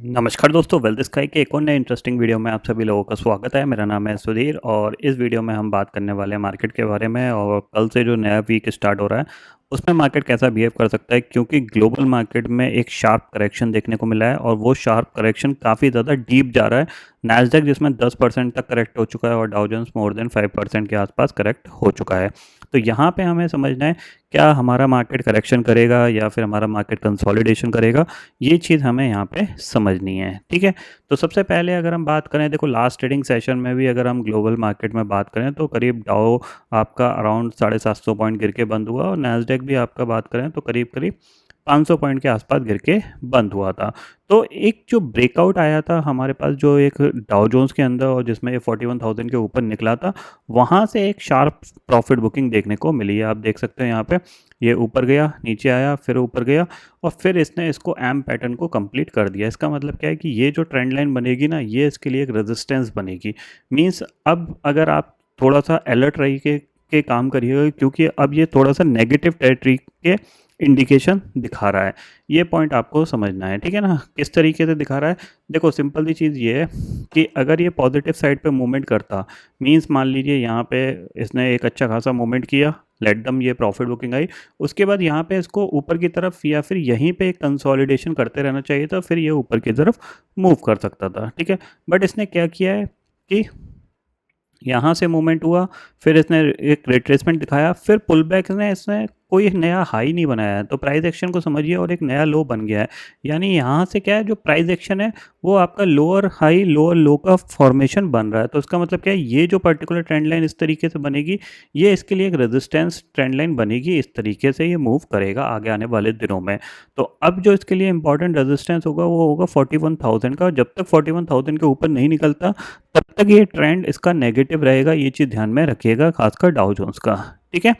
नमस्कार दोस्तों, wealth sky के एक और नए इंटरेस्टिंग वीडियो में आप सभी लोगों का स्वागत है। मेरा नाम है सुधीर और इस वीडियो में हम बात करने वाले हैं मार्केट के बारे में और कल से जो नया वीक स्टार्ट हो रहा है उसमें मार्केट कैसा बिहेव कर सकता है, क्योंकि ग्लोबल मार्केट में एक शार्प करेक्शन देखने को मिला है और वो शार्प करेक्शन काफ़ी ज़्यादा डीप जा रहा है। नैस्डैक जिसमें 10% तक करेक्ट हो चुका है और डाउ जोन्स मोर देन 5% के आसपास करेक्ट हो चुका है। तो यहाँ पे हमें समझना है क्या हमारा मार्केट करेक्शन करेगा या फिर हमारा मार्केट कंसोलिडेशन करेगा, ये चीज़ हमें यहाँ पे समझनी है। ठीक है, तो सबसे पहले अगर हम बात करें, देखो लास्ट ट्रेडिंग सेशन में भी अगर हम ग्लोबल मार्केट में बात करें तो करीब डाउ आपका अराउंड 750 पॉइंट गिर के बंद हुआ और नैस्डैक भी आपका बात करें तो करीब करीब 500 पॉइंट के आसपास गिर के बंद हुआ था। तो एक जो ब्रेकआउट आया था हमारे पास जो एक डाउ जोन्स के अंदर और जिसमें ये 41,000 के ऊपर निकला था, वहाँ से एक शार्प प्रॉफिट बुकिंग देखने को मिली है। आप देख सकते हैं यहाँ पे ये ऊपर गया, नीचे आया, फिर ऊपर गया और फिर इसने इसको एम पैटर्न को कंप्लीट कर दिया। इसका मतलब क्या है कि ये जो ट्रेंड लाइन बनेगी ना, ये इसके लिए एक रेजिस्टेंस बनेगी। मीन्स अब अगर आप थोड़ा सा अलर्ट रही के काम करिएगा, क्योंकि अब ये थोड़ा सा नेगेटिव टेरिटरी के इंडिकेशन दिखा रहा है। ये पॉइंट आपको समझना है, ठीक है ना। किस तरीके से दिखा रहा है, देखो सिंपल सी चीज़ ये है कि अगर ये पॉजिटिव साइड पे मूवमेंट करता, मींस मान लीजिए यहाँ पे इसने एक अच्छा खासा मूवमेंट किया, लेट दम ये प्रॉफिट बुकिंग आई, उसके बाद यहाँ पे इसको ऊपर की तरफ या फिर यहीं पे एक कंसोलिडेशन करते रहना चाहिए था, फिर ये ऊपर की तरफ मूव कर सकता था। ठीक है, बट इसने क्या किया है कि यहाँ से मूवमेंट हुआ, फिर इसने एक रिट्रेसमेंट दिखाया, फिर पुल बैक ने इसने कोई नया हाई नहीं बनाया है, तो प्राइस एक्शन को समझिए और एक नया लो बन गया है। यानी यहाँ से क्या है, जो प्राइस एक्शन है वो आपका लोअर हाई लोअर लो का फॉर्मेशन बन रहा है। तो इसका मतलब क्या है, ये जो पर्टिकुलर ट्रेंड लाइन इस तरीके से बनेगी, ये इसके लिए एक रेजिस्टेंस ट्रेंड लाइन बनेगी। इस तरीके से ये मूव करेगा आगे आने वाले दिनों में। तो अब जो इसके लिए इंपॉर्टेंट रेजिस्टेंस होगा वो होगा 41,000 का। जब तक 41,000 के ऊपर नहीं निकलता तब तक ये ट्रेंड इसका नेगेटिव रहेगा। ये चीज़ ध्यान में रखिएगा, खासकर डाउ जोन्स का। ठीक है,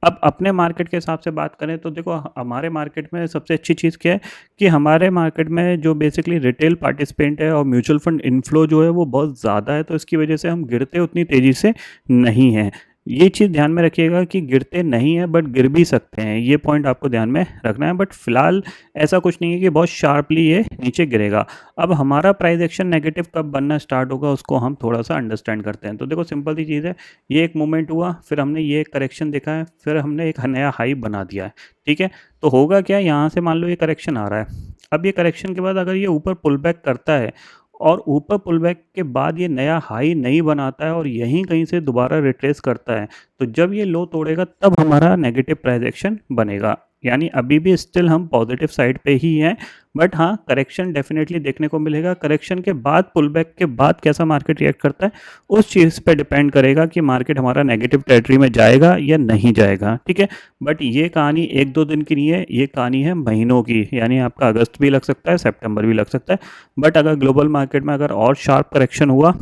अब अपने मार्केट के हिसाब से बात करें तो देखो हमारे मार्केट में सबसे अच्छी चीज़ क्या है कि हमारे मार्केट में जो बेसिकली रिटेल पार्टिसिपेंट है और म्यूचुअल फंड इनफ्लो जो है वो बहुत ज़्यादा है, तो इसकी वजह से हम गिरते उतनी तेज़ी से नहीं हैं। ये चीज़ ध्यान में रखिएगा कि गिरते नहीं है बट गिर भी सकते हैं, ये पॉइंट आपको ध्यान में रखना है। बट फिलहाल ऐसा कुछ नहीं है कि बहुत शार्पली ये नीचे गिरेगा। अब हमारा प्राइस एक्शन नेगेटिव कब बनना स्टार्ट होगा उसको हम थोड़ा सा अंडरस्टैंड करते हैं। तो देखो सिंपल सी चीज़ है, ये एक मूवमेंट हुआ, फिर हमने ये एक करेक्शन देखा है, फिर हमने एक नया हाई बना दिया है। ठीक है, तो होगा क्या, यहाँ से मान लो ये करेक्शन आ रहा है, अब ये करेक्शन के बाद अगर ये ऊपर पुल बैक करता है और ऊपर पुल बैक के बाद ये नया हाई नहीं बनाता है और यहीं कहीं से दोबारा रिट्रेस करता है, तो जब ये लो तोड़ेगा तब हमारा नेगेटिव प्राइस एक्शन बनेगा। यानी अभी भी स्टिल हम पॉजिटिव साइड पे ही हैं, बट हाँ करेक्शन डेफिनेटली देखने को मिलेगा। करेक्शन के बाद पुल बैक के बाद कैसा मार्केट रिएक्ट करता है उस चीज़ पे डिपेंड करेगा कि मार्केट हमारा नेगेटिव टेरिटरी में जाएगा या नहीं जाएगा। ठीक है, बट ये कहानी एक दो दिन की नहीं है, ये कहानी है महीनों की। यानी आपका अगस्त भी लग सकता है, सितंबर भी लग सकता है। बट अगर ग्लोबल मार्केट में अगर और शार्प करेक्शन हुआ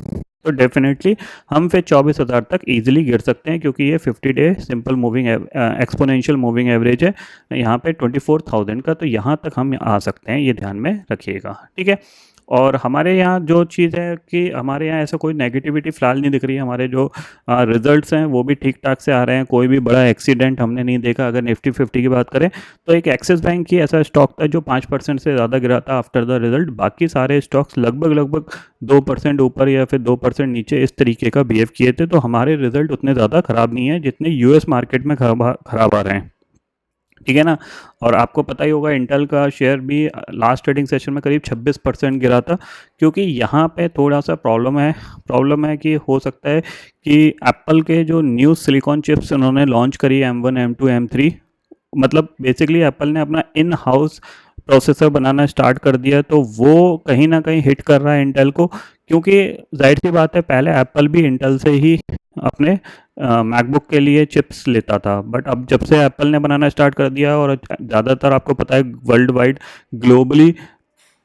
तो डेफिनेटली हम फिर 24,000 तक इजीली गिर सकते हैं, क्योंकि ये 50 day simple moving exponential moving average है यहाँ पे 24,000 का। तो यहाँ तक हम आ सकते हैं, ये ध्यान में रखिएगा। ठीक है, और हमारे यहाँ जो चीज़ है कि हमारे यहाँ ऐसा कोई नेगेटिविटी फ़िलहाल नहीं दिख रही है। हमारे जो रिजल्ट्स हैं वो भी ठीक ठाक से आ रहे हैं, कोई भी बड़ा एक्सीडेंट हमने नहीं देखा। अगर निफ्टी 50 की बात करें तो एक एक्सिस बैंक की ऐसा स्टॉक था जो 5% से ज़्यादा गिरा था आफ्टर द रिजल्ट। बाकी सारे स्टॉक्स लगभग 2% ऊपर या फिर 2% नीचे इस तरीके का बिहेव किए थे। तो हमारे रिजल्ट उतने ज़्यादा ख़राब नहीं है जितने यूएस मार्केट में खराब आ रहे हैं। ठीक है ना, और आपको पता ही होगा इंटेल का शेयर भी लास्ट ट्रेडिंग सेशन में करीब 26% गिरा था, क्योंकि यहाँ पे थोड़ा सा प्रॉब्लम है कि हो सकता है कि एप्पल के जो न्यू सिलिकॉन चिप्स उन्होंने लॉन्च करी M1 M2 M3, मतलब बेसिकली एप्पल ने अपना in house processor banana start कर दिया, तो वो कहीं ना कहीं हिट कर रहा है इंटेल को। क्योंकि जाहिर सी बात है पहले एप्पल भी इंटेल से ही अपने मैकबुक के लिए चिप्स लेता था, बट अब जब से एप्पल ने बनाना स्टार्ट कर दिया और ज़्यादातर आपको पता है वर्ल्ड वाइड ग्लोबली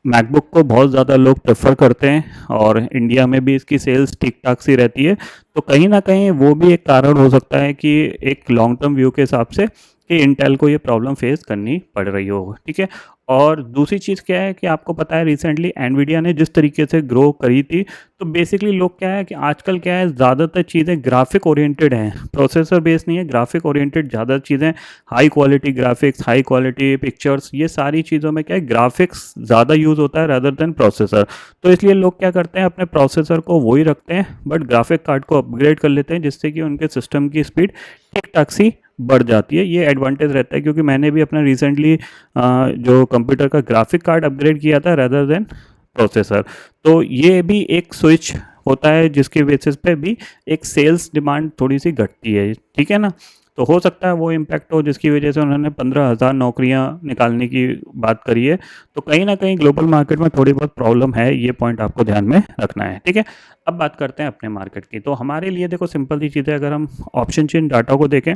मैकबुक को बहुत ज़्यादा लोग प्रेफर करते हैं और इंडिया में भी इसकी सेल्स ठीक ठाक सी रहती है, तो कहीं ना कहीं वो भी एक कारण हो सकता है कि एक लॉन्ग टर्म व्यू के हिसाब से कि इंटेल को ये प्रॉब्लम फेस करनी पड़ रही हो, ठीक है। और दूसरी चीज़ क्या है कि आपको पता है रिसेंटली एनवीडिया ने जिस तरीके से ग्रो करी थी, तो बेसिकली लोग क्या है कि आजकल क्या है, ज़्यादातर चीज़ें ग्राफिक ओरिएंटेड हैं, प्रोसेसर बेस नहीं है, ग्राफिक ओरिएंटेड ज़्यादा चीज़ें, high quality graphics, high quality pictures, ये सारी चीज़ों में क्या है, ग्राफिक्स ज़्यादा यूज़ होता है रादर देन प्रोसेसर। तो इसलिए लोग क्या करते हैं, अपने प्रोसेसर को वही रखते हैं बट ग्राफिक कार्ड को अपग्रेड कर लेते हैं, जिससे कि उनके सिस्टम की स्पीड ठीक ठाक सी बढ़ जाती है। ये एडवांटेज रहता है, क्योंकि मैंने भी अपना रिसेंटली जो कंप्यूटर का ग्राफिक कार्ड अपग्रेड किया था रादर देन प्रोसेसर। तो ये भी एक स्विच होता है जिसके बेसिस पे भी एक सेल्स डिमांड थोड़ी सी घटती है, ठीक है ना। तो हो सकता है वो इम्पैक्ट हो जिसकी वजह से उन्होंने 15,000 नौकरियां निकालने की बात करी है। तो कहीं ना कहीं ग्लोबल मार्केट में थोड़ी बहुत प्रॉब्लम है, ये पॉइंट आपको ध्यान में रखना है, ठीक है। अब बात करते हैं अपने मार्केट की। तो हमारे लिए देखो सिंपल सी चीज़ है, अगर हम ऑप्शन चेन डाटा को देखें,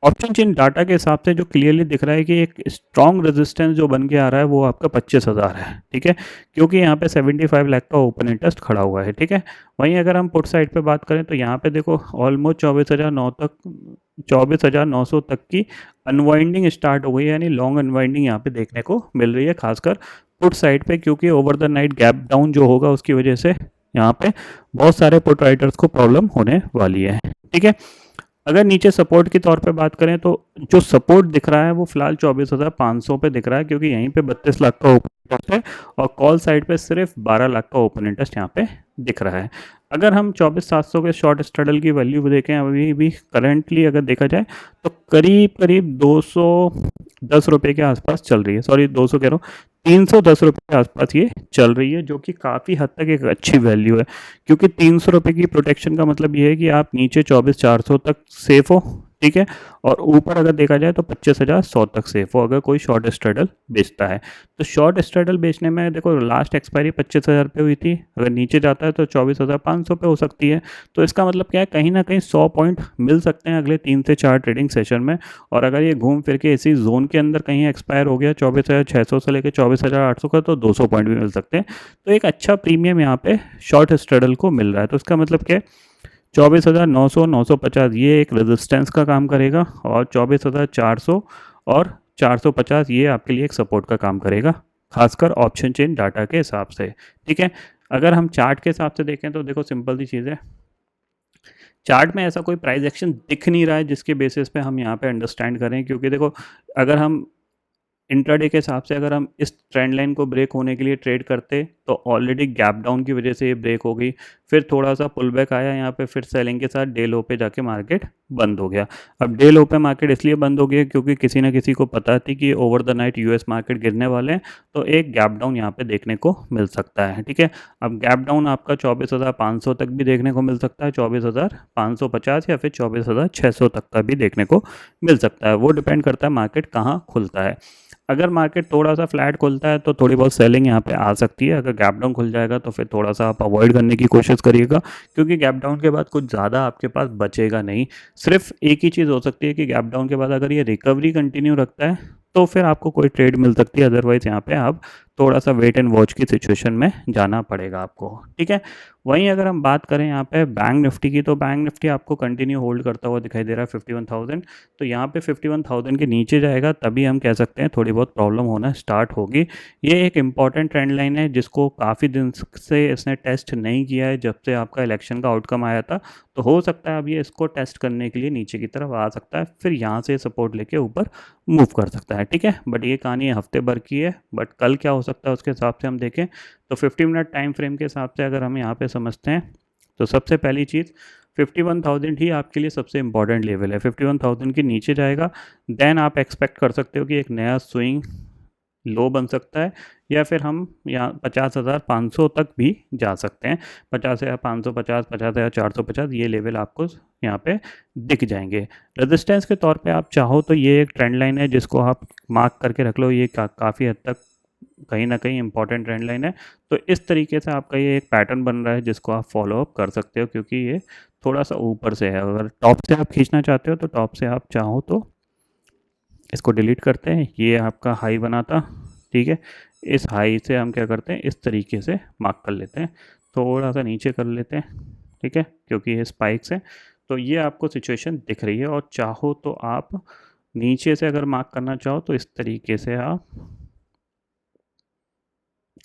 ऑप्शन चेन डाटा के हिसाब से जो क्लियरली दिख रहा है कि एक स्ट्रॉन्ग रेजिस्टेंस जो बन के आ रहा है वो आपका 25,000 है, ठीक है, क्योंकि यहाँ पे 75 लाख का ओपन इंटरेस्ट खड़ा हुआ है, ठीक है। वहीं अगर हम पुट साइड पे बात करें तो यहाँ पे देखो ऑलमोस्ट 24,900 तक की अनवाइंडिंग स्टार्ट हो गई है, यानी लॉन्ग अनवाइंडिंग यहाँ पे देखने को मिल रही है, खासकर पुट साइड पे, क्योंकि over the night gap down जो होगा उसकी वजह से यहाँ पे बहुत सारे पुट राइटर्स को प्रॉब्लम होने वाली है, ठीक है। अगर नीचे सपोर्ट के तौर पे बात करें तो जो सपोर्ट दिख रहा है वो फिलहाल 24,500 पे दिख रहा है, क्योंकि यहीं पे 32 लाख का ओपन इंटरेस्ट है और कॉल साइड पे सिर्फ 12 लाख का ओपन इंटरेस्ट यहाँ पे दिख रहा है। अगर हम 24,700 के शॉर्ट स्ट्रैडल की वैल्यू देखें अभी भी करंटली अगर देखा जाए तो करीब करीब 210 रुपये के आसपास चल रही है, सॉरी 200 कह रहा हूँ, 310 रुपये के आसपास ये चल रही है, जो कि काफ़ी हद तक एक अच्छी वैल्यू है, क्योंकि 300 रुपये की प्रोटेक्शन का मतलब ये है कि आप नीचे 24,400 तक सेफ हो, ठीक है, और ऊपर अगर देखा जाए तो 25,100 तक सेफ हो अगर कोई शॉर्ट स्ट्रैडल बेचता है। तो शॉर्ट स्ट्रैडल बेचने में देखो लास्ट एक्सपायरी 25,000 पे हुई थी, अगर नीचे जाता है तो 24,500 पे हो सकती है। तो इसका मतलब क्या है, कहीं ना कहीं 100 पॉइंट मिल सकते हैं अगले 3 से 4 ट्रेडिंग सेशन में। और अगर ये घूम फिर के इसी जोन के अंदर कहीं एक्सपायर हो गया 24,600 से लेकर 24,800 का, तो 200 पॉइंट भी मिल सकते हैं। तो एक अच्छा प्रीमियम यहाँ पे शॉर्ट स्ट्रैडल को मिल रहा है। तो इसका मतलब क्या है, 24,900, 950 ये एक रेजिस्टेंस का काम करेगा, और 24,400 और 450 ये आपके लिए एक सपोर्ट का काम करेगा, खासकर ऑप्शन चेन डाटा के हिसाब से, ठीक है। अगर हम चार्ट के हिसाब से देखें तो देखो सिंपल सी चीज़ है, चार्ट में ऐसा कोई प्राइस एक्शन दिख नहीं रहा है जिसके बेसिस पे हम यहाँ पे अंडरस्टैंड करें, क्योंकि देखो अगर हम इंट्राडे के हिसाब से अगर हम इस ट्रेंड लाइन को ब्रेक होने के लिए ट्रेड करते तो ऑलरेडी गैप डाउन की वजह से ये ब्रेक हो गई, फिर थोड़ा सा पुल बैक आया यहाँ पे, फिर सेलिंग के साथ डे लो पे जाके मार्केट बंद हो गया। अब डे लो पे मार्केट इसलिए बंद हो गया क्योंकि किसी ना किसी को पता थी कि over the night US market गिरने वाले हैं, तो एक गैप डाउन यहाँ पे देखने को मिल सकता है, ठीक है। अब गैप डाउन आपका 24,500 तक भी देखने को मिल सकता है, 24,550 या फिर 24,600 तक का भी देखने को मिल सकता है, वो डिपेंड करता है मार्केट कहाँ खुलता है। अगर मार्केट थोड़ा सा फ्लैट खुलता है तो थोड़ी बहुत सेलिंग यहाँ पे आ सकती है, अगर गैप डाउन खुल जाएगा तो फिर थोड़ा सा आप अवॉइड करने की कोशिश करिएगा, क्योंकि गैप डाउन के बाद कुछ ज़्यादा आपके पास बचेगा नहीं। सिर्फ एक ही चीज़ हो सकती है कि गैप डाउन के बाद अगर ये रिकवरी कंटिन्यू रखता है तो फिर आपको कोई ट्रेड मिल सकती है, अदरवाइज यहाँ पे आप थोड़ा सा वेट एंड वॉच की सिचुएशन में जाना पड़ेगा आपको, ठीक है। वहीं अगर हम बात करें यहाँ पे बैंक निफ्टी की, तो बैंक निफ्टी आपको कंटिन्यू होल्ड करता हुआ दिखाई दे रहा है 51,000। तो यहाँ पे 51,000 के नीचे जाएगा तभी हम कह सकते हैं थोड़ी बहुत प्रॉब्लम होना स्टार्ट होगी। ये एक इंपॉर्टेंट ट्रेंड लाइन है जिसको काफ़ी दिन से इसने टेस्ट नहीं किया है, जब से आपका इलेक्शन का आउटकम आया था। तो हो सकता है अब ये इसको टेस्ट करने के लिए नीचे की तरफ आ सकता है, फिर यहाँ से सपोर्ट लेके ऊपर मूव कर सकता है, ठीक है। बट ये कहानी हफ्ते भर की है, बट कल क्या हो सकता है उसके हिसाब से हम देखें। तो 50 मिनट टाइम फ्रेम के हिसाब से अगर हम यहाँ पे समझते हैं तो सबसे पहली चीज़ 51,000 ही आपके लिए सबसे इंपॉर्टेंट लेवल है। 51,000 के नीचे जाएगा देन आप एक्सपेक्ट कर सकते हो कि एक नया स्विंग लो बन सकता है, या फिर हम यहाँ 50,500 तक भी जा सकते हैं। 50,550, 50,450 ये लेवल आपको यहाँ पे दिख जाएंगे। रेजिस्टेंस के तौर पे आप चाहो तो ये एक ट्रेंड लाइन है जिसको आप मार्क करके रख लो, ये काफ़ी हद तक कहीं ना कहीं इंपॉर्टेंट ट्रेंड लाइन है। तो इस तरीके से आपका ये एक पैटर्न बन रहा है जिसको आप फॉलो अप कर सकते हो, क्योंकि ये थोड़ा सा ऊपर से है। अगर टॉप से आप खींचना चाहते हो तो टॉप से आप चाहो तो इसको डिलीट करते हैं, ये आपका हाई बना था, ठीक है। इस हाई से हम क्या करते हैं, इस तरीके से मार्क कर लेते हैं, थोड़ा सा नीचे कर लेते हैं, ठीक है, क्योंकि ये स्पाइक्स है। तो ये आपको सिचुएशन दिख रही है, और चाहो तो आप नीचे से अगर मार्क करना चाहो तो इस तरीके से आप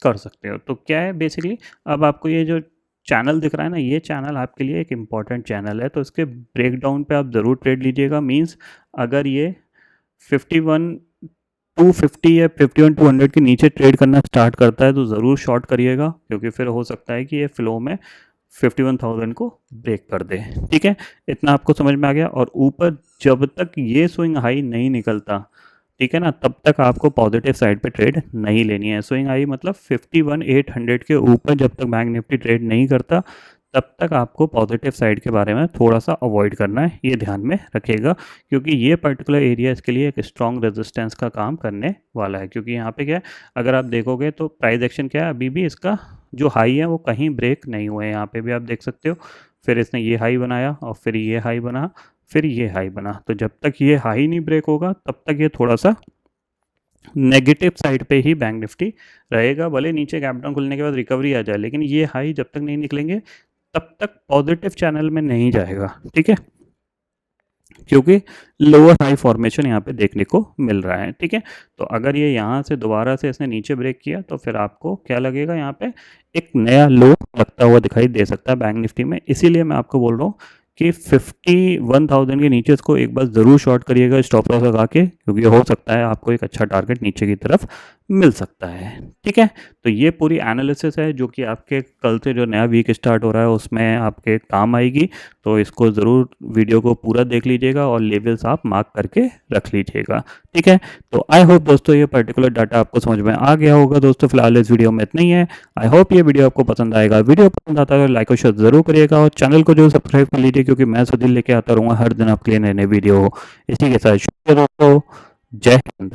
कर सकते हो। तो क्या है बेसिकली, अब आपको ये जो चैनल दिख रहा है ना, ये चैनल आपके लिए एक इम्पॉर्टेंट चैनल है, तो इसके ब्रेकडाउन पे आप ज़रूर ट्रेड लीजिएगा। मींस अगर ये 51 250 या 51 200 के नीचे ट्रेड करना स्टार्ट करता है तो ज़रूर शॉर्ट करिएगा, क्योंकि फिर हो सकता है कि ये फ्लो में 51,000 को ब्रेक कर दे। ठीक है, इतना आपको समझ में आ गया। और ऊपर जब तक ये स्विंग हाई नहीं निकलता, ठीक है ना, तब तक आपको पॉजिटिव साइड पे ट्रेड नहीं लेनी है। स्विंग हाई मतलब 51,800 के ऊपर जब तक बैंक निफ्टी ट्रेड नहीं करता, तब तक आपको पॉजिटिव साइड के बारे में थोड़ा सा अवॉइड करना है, ये ध्यान में रखिएगा, क्योंकि ये पर्टिकुलर एरिया इसके लिए एक स्ट्रॉन्ग रेजिस्टेंस का काम करने वाला है। क्योंकि यहाँ पे क्या है, अगर आप देखोगे तो प्राइस एक्शन क्या है, अभी भी इसका जो हाई है वो कहीं ब्रेक नहीं हुए हैं। यहाँ पे भी आप देख सकते हो, फिर इसने ये हाई बनाया और फिर ये हाई बना, फिर ये हाई बना। तो जब तक ये हाई नहीं ब्रेक होगा तब तक ये थोड़ा सा नेगेटिव साइड पे ही बैंक निफ्टी रहेगा। भले नीचे गैप डाउन खुलने के बाद रिकवरी आ जाए, लेकिन ये हाई जब तक नहीं निकलेंगे तब तक पॉजिटिव चैनल में नहीं जाएगा। ठीक है, क्योंकि लोअर हाई फॉर्मेशन यहाँ पे देखने को मिल रहा है। ठीक है, तो अगर ये यहाँ से दोबारा से इसने नीचे ब्रेक किया तो फिर आपको क्या लगेगा, यहाँ पे एक नया लो लगता हुआ दिखाई दे सकता है बैंक निफ्टी में। इसीलिए मैं आपको बोल रहा हूँ कि 51,000 के नीचे इसको एक बार ज़रूर शॉर्ट करिएगा स्टॉप लॉस लगा के, क्योंकि हो सकता है आपको एक अच्छा टारगेट नीचे की तरफ मिल सकता है। ठीक है, तो ये पूरी एनालिसिस है जो कि आपके कल से जो नया वीक स्टार्ट हो रहा है उसमें आपके काम आएगी। तो इसको ज़रूर वीडियो को पूरा देख लीजिएगा और लेवल्स आप मार्क करके रख लीजिएगा। ठीक है, तो आई होप दोस्तों ये पर्टिकुलर डाटा आपको समझ में आ गया होगा। दोस्तों फिलहाल इस वीडियो में इतना ही है। आई होप ये वीडियो आपको पसंद आएगा। वीडियो पसंद आता है तो लाइक और शेयर जरूर करिएगा और चैनल को जो सब्सक्राइब कर लीजिए, क्योंकि मैं सुधीर लेके आता रहूँगा हर दिन आपके लिए नए नए वीडियो। इसी के साथ शुक्रिया दोस्तों, जय हिंद।